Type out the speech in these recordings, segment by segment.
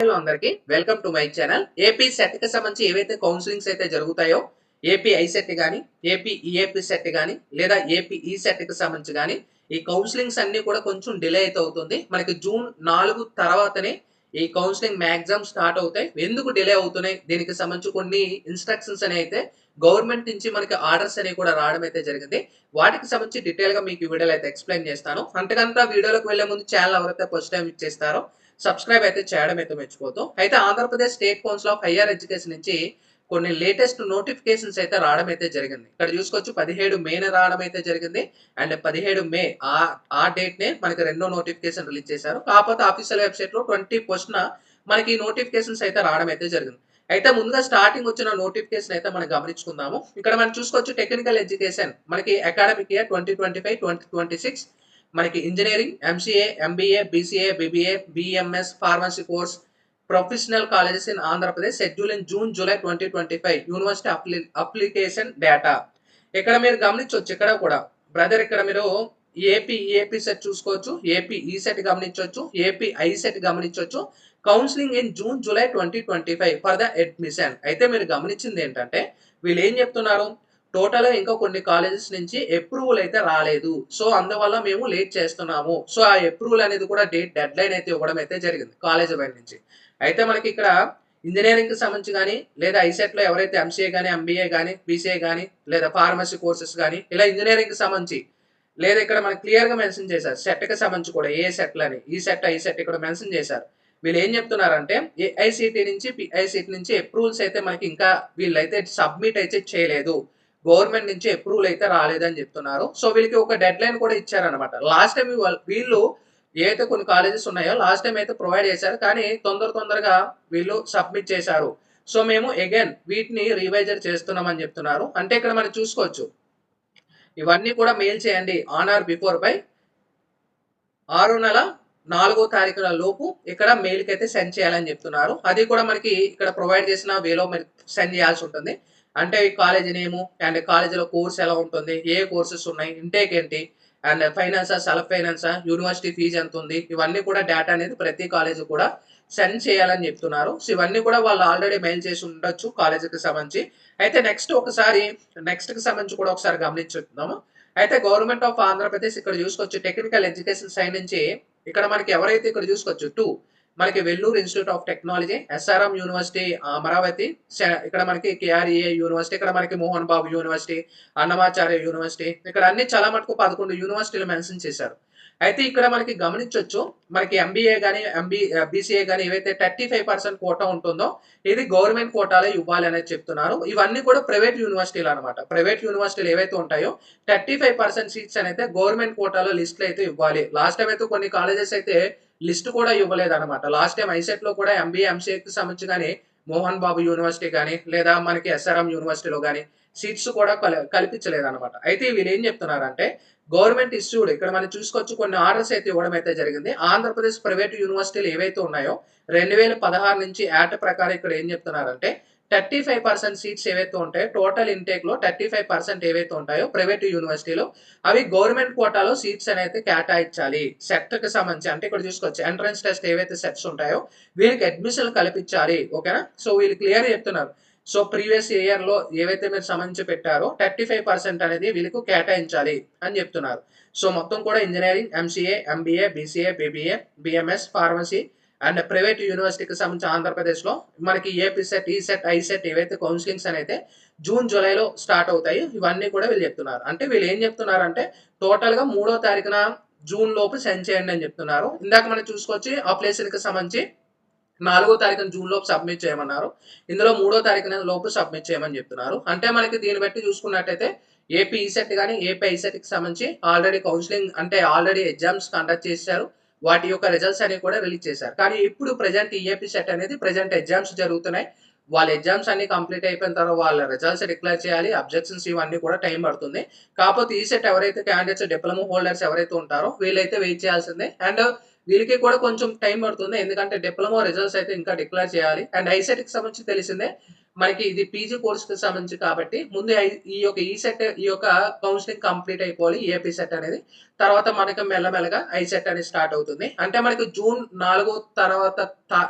Hello అందరికి welcome to my channel. AP set కి సంబంధించి ఏవైతే కౌన్సిలింగ్స్ అయితే జరుగుతాయో ఏపీ ఐ సెట్ గానీ, ఏపీ ఈఏపీ సెట్ గానీ, లేదా ఏపీ ఈ సెట్ కి సంబంధించి గానీ ఈ కౌన్సిలింగ్స్ అన్ని కూడా కొంచెం డిలే అయితే అవుతుంది. మనకి జూన్ 4 తర్వాతనే ఈ కౌన్సిలింగ్ మాక్సిమం స్టార్ట్ అవుతాయి. ఎందుకు డిలే అవుతున్నాయి? దీనికి సంబంధించి కొన్ని ఇన్‌స్ట్రక్షన్స్ అనేవి అయితే గవర్నమెంట్ నుంచి మనకి ఆర్డర్స్ అనేవి కూడా రావడం అయితే జరిగింది. వాటికి సంబంధించి డీటెయిల్‌గా మీకు ఈ వీడియోలో అయితే ఎక్స్‌ప్లెయిన్ చేస్తాను. అంతకంతా వీడియోలోకి వెళ్ళే ముందు ఛానల్ ఎవరైతే ఫస్ట్ టైమ్ ఇచ్చేస్తారో సబ్స్క్రైబ్ అయితే చేయడం అయితే మర్చిపోతాం. అయితే Andhra Pradesh state council of higher education నుంచి కొన్ని లేటెస్ట్ నోటిఫికేషన్స్ అయితే రావడం అయితే జరిగింది. ఇక్కడ చూసుకోవచ్చు 17 మేన రావడం అయితే జరిగింది. అండ్ 17 మే ఆ డేట్ నే మనకి రెండో నోటిఫికేషన్ రిలీజ్ చేశారు. కాకపోతే ఆఫీషియల్ వెబ్సైట్ లో 20 పోస్ట్న మనకి నోటిఫికేషన్స్ అయితే రావడం అయితే జరిగింది. అయితే ముందుగా స్టార్టింగ్ వచ్చిన నోటిఫికేషన్ అయితే మనం గమనించుకుందాము. ఇక్కడ మనం చూసుకోవచ్చు టెక్నికల్ ఎడ్యుకేషన్ మనకి అకాడమిక్ ఇయర్ 2025-2026 మనకి engineering, MCA, MBA, BCA, BBA, BMS, pharmacy course, professional colleges in Andhra Pradesh schedule in June July 2025 university application data. ఇక్కడ మీరు గమనించవచ్చు. ఇక్కడ కూడా బ్రదర్ ఇక్కడ మీరు ఏపీ సెట్ చూసుకోవచ్చు, ఏపీ ఈ సెట్ గమనించవచ్చు, ఏపీ ఐ సెట్ గమనించవచ్చు. Counselling in June July 2025 for the admission. అయితే మీరు గమనించింది ఏంటంటే వీళ్ళు ఏం చెప్తున్నారు, టోటల్ ఇంకా కొన్ని కాలేజెస్ నుంచి అప్రూవల్ అయితే రాలేదు. సో అందువల్ల మేము లేట్ చేస్తున్నాము. సో ఆ అప్రూవల్ అనేది కూడా డెడ్ లైన్ అయితే ఇవ్వడం అయితే జరిగింది కాలేజ్ వైపు నుంచి. అయితే మనకి ఇక్కడ ఇంజనీరింగ్ కి సంబంధించి కానీ, లేదా ఐసెట్ లో ఎవరైతే ఎంసీఏ కానీ, ఎంబీఏ కానీ, బీసీఏ కానీ, లేదా ఫార్మసీ కోర్సెస్ కానీ, ఇలా ఇంజనీరింగ్ కి సంబంధించి, లేదా ఇక్కడ మనకి క్లియర్ గా మెన్షన్ చేశారు సెట్ కి సంబంధించి కూడా ఏ సెట్లు అని, ఈ సెట్ ఐ సెట్ ఇక్కడ మెన్షన్ చేశారు. వీళ్ళు ఏం చెప్తున్నారంటే ఏఐసిటి నుంచి పిఐసిటి నుంచి అప్రూవల్స్ అయితే మనకి ఇంకా వీళ్ళైతే సబ్మిట్ అయితే చేయలేదు. గవర్నమెంట్ నుంచి అప్రూవల్ అయితే రాలేదని చెప్తున్నారు. సో వీళ్ళకి ఒక డెడ్ లైన్ కూడా ఇచ్చారనమాట. లాస్ట్ టైం వీళ్ళు ఏదైతే కొన్ని కాలేజెస్ ఉన్నాయో లాస్ట్ టైం అయితే ప్రొవైడ్ చేశారు, కానీ తొందరగా వీళ్ళు సబ్మిట్ చేశారు. సో మేము అగైన్ వీటిని రివైజర్ చేస్తున్నామని చెప్తున్నారు. అంటే ఇక్కడ మనం చూసుకోవచ్చు ఇవన్నీ కూడా మెయిల్ చేయండి ఆన్ ఆర్ బిఫోర్ బై 6 నెల 4వ తారీఖుల లోపు ఇక్కడ మెయిల్ కి అయితే సెండ్ చేయాలని చెప్తున్నారు. అది కూడా మనకి ఇక్కడ ప్రొవైడ్ చేసిన వేలో మీరు సెండ్ చేయాల్సి ఉంటుంది. అంటే ఈ కాలేజ్ నేము అండ్ కాలేజీలో కోర్స్ ఎలా ఉంటుంది, ఏ కోర్సెస్ ఉన్నాయి, ఇంటేక్ ఏంటి, అండ్ ఫైనాన్సా, సెల్ఫ్ ఫైనాన్సా, యూనివర్సిటీ ఫీజు ఎంత ఉంది, ఇవన్నీ కూడా డేటా అనేది ప్రతి కాలేజీ కూడా సెండ్ చేయాలని చెప్తున్నారు. సో ఇవన్నీ కూడా వాళ్ళు ఆల్రెడీ మెయిల్ చేసి ఉండొచ్చు కాలేజీకి సంబంధించి. అయితే నెక్స్ట్ కి సంబంధించి కూడా ఒకసారి గమనించుకుందాము. అయితే గవర్నమెంట్ ఆఫ్ ఆంధ్రప్రదేశ్ ఇక్కడ చూసుకోవచ్చు టెక్నికల్ ఎడ్యుకేషన్ సైడ్ నుంచి ఇక్కడ మనకి ఎవరైతే ఇక్కడ చూసుకోవచ్చు మనకి Vellore institute of technology, SRM university Amaravati, ఇక్కడ మనకి కేఆర్ఈఏ యూనివర్సిటీ, ఇక్కడ మనకి మోహన్ బాబు యూనివర్సిటీ, అన్నమాచార్య యూనివర్సిటీ, ఇక్కడ అన్ని చాలా మటుకు 11 యూనివర్సిటీలు మెన్షన్ చేశారు. అయితే ఇక్కడ మనకి గమనించవచ్చు మనకి ఎంబీఏ కానీ బీసీఏ కానీ ఏవైతే 35% కోటా ఉంటుందో ఇది గవర్నమెంట్ కోటాలో ఇవ్వాలి అనేది చెప్తున్నారు. ఇవన్నీ కూడా ప్రైవేట్ యూనివర్సిటీలు అనమాట. ప్రైవేట్ యూనివర్సిటీలు ఏవైతే ఉంటాయో 35% సీట్స్ అయితే గవర్నమెంట్ కోటాలో లిస్ట్ అయితే ఇవ్వాలి. లాస్ట్ టైం అయితే కొన్ని కాలేజెస్ అయితే లిస్ట్ కూడా ఇవ్వలేదు అనమాట. లాస్ట్ టైం ఐసెట్ లో కూడా ఎంబీఏ ఎంసీఏకి సంబంధించి కానీ మోహన్ బాబు యూనివర్సిటీ కానీ, లేదా మనకి ఎస్ఆర్ఎం యూనివర్సిటీలో కానీ సీట్స్ కూడా కల్పించలేదు అనమాట. అయితే వీళ్ళు ఏం చెప్తున్నారంటే గవర్నమెంట్ ఇష్యూడ్ ఇక్కడ మనం చూసుకోవచ్చు కొన్ని ఆర్డర్స్ అయితే ఇవ్వడం అయితే జరిగింది. ఆంధ్రప్రదేశ్ ప్రైవేట్ యూనివర్సిటీలు ఏవైతే ఉన్నాయో 2016 నుంచి యాక్ట్ ప్రకారం ఇక్కడ ఏం చెప్తున్నారంటే 35% సీట్స్ ఏవైతే ఉంటాయో టోటల్ ఇంటేక్ లో 35% ఏవైతే ఉంటాయో ప్రైవేట్ యూనివర్సిటీలో అవి గవర్నమెంట్ కోటాలో సీట్స్ అనేది కేటాయించాలి. సెట్ కి సంబంధించి అంటే ఇక్కడ చూసుకోవచ్చు ఎంట్రన్స్ టెస్ట్ ఏవైతే సెట్స్ ఉంటాయో వీళ్ళకి అడ్మిషన్ కల్పించాలి. ఓకేనా? సో వీళ్ళు క్లియర్ చెప్తున్నారు. సో ప్రీవియస్ ఇయర్ లో ఏవైతే మీరు సంబంధించి పెట్టారో 35% అనేది వీళ్ళకు కేటాయించాలి అని చెప్తున్నారు. సో మొత్తం కూడా engineering, MCA, MBA, BCA, BBA, BMS, pharmacy and private యూనివర్సిటీకి సంబంధించి ఆంధ్రప్రదేశ్ లో మనకి ఏపీ సెట్, ఈ సెట్, ఐ సెట్ ఏవైతే కౌన్సిలింగ్స్ అయితే జూన్ జూలైలో స్టార్ట్ అవుతాయి. ఇవన్నీ కూడా వీళ్ళు చెప్తున్నారు. అంటే వీళ్ళు ఏం చెప్తున్నారంటే టోటల్ గా 3వ తారీఖున జూన్ లోపు సెండ్ చేయండి అని చెప్తున్నారు. ఇందాక మనం చూసుకోవచ్చు అప్లికేషన్ కి సంబంధించి 4వ తారీఖున జూన్ లోపు సబ్మిట్ చేయమన్నారు. ఇందులో 3వ తారీఖున లోపు సబ్మిట్ చేయమని చెప్తున్నారు. అంటే మనకి దీన్ని బట్టి చూసుకున్నట్టయితే ఏపీ ఈసెట్ కానీ ఏపీ ఐసెట్ కి సంబంధించి ఆల్రెడీ కౌన్సిలింగ్ అంటే ఆల్రెడీ ఎగ్జామ్స్ కండక్ట్ చేశారు. వాటి యొక్క రిజల్ట్స్ అనేవి కూడా రిలీజ్ చేశారు. కానీ ఇప్పుడు ప్రజెంట్ ఈఏపీ సెట్ అనేది ప్రజెంట్ ఎగ్జామ్స్ జరుగుతున్నాయి. వాళ్ళ ఎగ్జామ్స్ అన్ని కంప్లీట్ అయిపోయిన తర్వాత వాళ్ళ రిజల్ట్స్ డిక్లేర్ చేయాలి. అబ్జెక్షన్స్ ఇవన్నీ కూడా టైం పడుతుంది. కాకపోతే ఈ సెట్ ఎవరైతే క్యాండిడేట్స్ డిప్లొమా హోల్డర్స్ ఎవరైతే ఉంటారో వీళ్ళైతే వెయిట్ చేయాల్సిందే. అండ్ వీళ్ళకి కూడా కొంచెం టైం పడుతుంది. ఎందుకంటే డిప్లొమా రిజల్ట్స్ అయితే ఇంకా డిక్లేర్ చేయాలి. అండ్ ఐసెట్ కి సంబంధించి తెలిసిందే మనకి ఇది పీజీ కోర్స్‌కి సంబంధించి కాబట్టి ముందు ఈ యొక్క ఈసెట్ ఈ యొక్క కౌన్సెలింగ్ కంప్లీట్ అయిపోవాలి ఏపీ సెట్ అనేది. తర్వాత మనకి మెల్లమెల్లగా ఐసెట్ అనేది స్టార్ట్ అవుతుంది. అంటే మనకి జూన్ 4 తర్వాత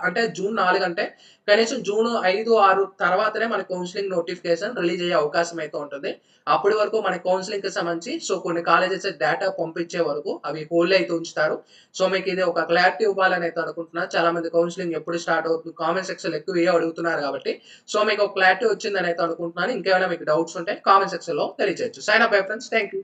అంటే జూన్ 4 అంటే కనీసం జూన్ 5, 6 తర్వాతనే మన కౌన్సెలింగ్ నోటిఫికేషన్ రిలీజ్ అయ్యే అవకాశం అయితే ఉంటుంది. అప్పటి వరకు మన కౌన్సెలింగ్‌కి సంబంధించి కొన్ని కాలేజెస్ డేటా పంపించే వరకు అవి హోల్డ్ అయితే ఉంచుతారు. మీకు ఇది ఒక క్లారిటీ ఇవ్వాలని అయితే అనుకుంటున్నాను. చాలా మంది కౌన్సెలింగ్ ఎప్పుడు స్టార్ట్ అవుతుంది? కామెంట్ సెక్షన్‌లో ఎక్కువ ఇవే అడుగుతున్నారు కాబట్టి. మీకు ఒక క్లారిటీ వచ్చిందని అయితే అనుకుంటున్నాను. ఇంకేమైనా మీకు డౌట్స్ ఉంటే కామెంట్ సెక్షన్‌లో తెలియజేయొచ్చు. Sign up bye friends. Thank you.